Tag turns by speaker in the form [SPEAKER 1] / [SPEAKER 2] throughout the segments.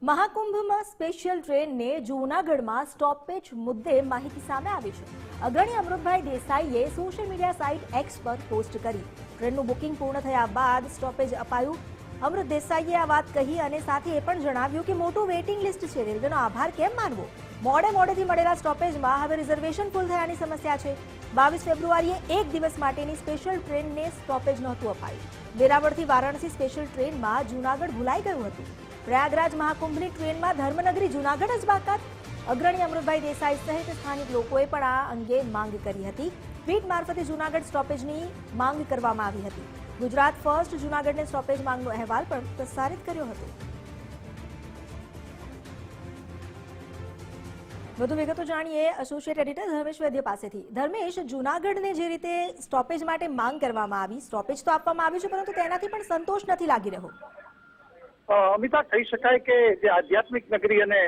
[SPEAKER 1] મહાકુંભમાં સ્પેશિયલ ટ્રેનને જૂનાગઢમાં સ્ટોપેજ મુદ્દે માહિતી સામે આવી છે। અગ્રણી Amrutbhai દેસાઈએ social media site x પર પોસ્ટ કરી ટ્રેનનું બુકિંગ પૂર્ણ થયા બાદ સ્ટોપેજ અપાયું। અમૃત દેસાઈએ આ વાત કહી અને સાથે એ પણ જણાવ્યું કે મોટું વેઇટિંગ લિસ્ટ છે, રેલવેનો આભાર કેમ માનવો। મોડેથી મળેલા સ્ટોપેજમાં હવે રિઝર્વેશન ફૂલ થયાની સમસ્યા છે। 22 ફેબ્રુઆરીએ એક દિવસ માટેની સ્પેશિયલ ટ્રેનને સ્ટોપેજ નહોતું અપાયું। વેરાવળથી વારાણસી સ્પેશિયલ ટ્રેનમાં જૂનાગઢ ભૂલાઈ ગયું હતું। પ્રયાગરાજ મહાકુંભની ટ્રેનમાં ધર્મનગરી જૂનાગઢ જ બાકાત। અગ્રણી અમૃતભાઈ દેસાઈ સહિત સ્થાનિક લોકોએ પણ આ અંગે માંગ કરી હતી। ટ્વીટ મારફતે જૂનાગઢ સ્ટોપેજની માંગ કરવામાં આવી હતી। ગુજરાત ફર્સ્ટ જૂનાગઢને સ્ટોપેજ માંગનો અહેવાલ પણ પ્રસારિત કર્યો હતો। વધુ વિગતો જાણીએ એસોસિએટ એડિટર ધર્મેશ વૈદ્ય પાસેથી। ધર્મેશ, જૂનાગઢને જે રીતે સ્ટોપેજ માટે માંગ કરવામાં આવી, સ્ટોપેજ તો આપવામાં આવ્યું છે, પરંતુ તેનાથી પણ સંતોષ નથી લાગી રહ્યો।
[SPEAKER 2] અમિતા, કહી શકાય કે જે આધ્યાત્મિક નગરી અને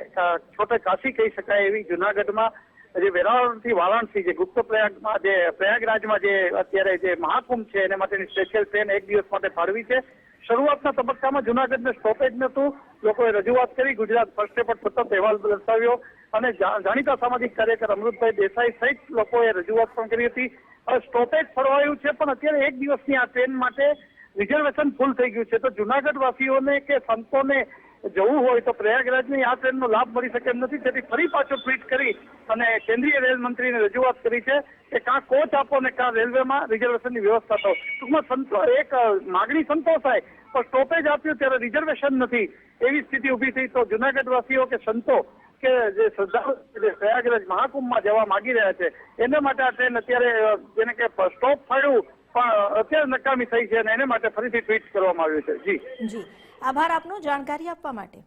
[SPEAKER 2] છોટે કાશી કહી શકાય એવી જૂનાગઢમાં જે વેરાવળથી વારાણસી જે ગુપ્ત પ્રયાગમાં જે પ્રયાગરાજમાં જે અત્યારે જે મહાકુંભ છે એને માટેની સ્પેશિયલ ટ્રેન એક દિવસ માટે ફાળવી છે। શરૂઆતના તબક્કામાં જૂનાગઢને સ્ટોપેજ નહોતું, લોકોએ રજૂઆત કરી, ગુજરાત ફર્સ્ટે પણ સતત અહેવાલ દર્શાવ્યો અને જાણીતા સામાજિક કાર્યકર અમૃતભાઈ દેસાઈ સહિત લોકોએ રજૂઆત પણ કરી હતી। હવે સ્ટોપેજ ફળવાયું છે, પણ અત્યારે એક દિવસની આ ટ્રેન માટે રિઝર્વેશન ફૂલ થઈ ગયું છે। તો જૂનાગઢ વાસીઓને કે સંતોને જવું હોય તો પ્રયાગરાજની આ ટ્રેનનો લાભ મળી શકે એમ નથી। તેથી ફરી પાછો ટ્વીટ કરી અને કેન્દ્રીય રેલ મંત્રીને રજૂઆત કરી છે કે કાં કોચ આપો ને કાં રેલવેમાં રિઝર્વેશનની વ્યવસ્થા તો ટૂંકમાં સંતો એક માગણી સંતોષાય, પણ સ્ટોપેજ આપ્યું ત્યારે રિઝર્વેશન નથી એવી સ્થિતિ ઊભી થઈ। તો જૂનાગઢ વાસીઓ કે સંતો કે જે શ્રદ્ધાળુ પ્રયાગરાજ મહાકુંભમાં જવા માંગી રહ્યા છે એના માટે આ ટ્રેન અત્યારે જેને કે સ્ટોપ ફાળ્યું પણ અત્યારે નકામી થઈ છે અને એને માટે ફરીથી ટ્વીટ કરવામાં આવ્યું છે। જી,
[SPEAKER 1] આભાર આપનો જાણકારી આપવા માટે।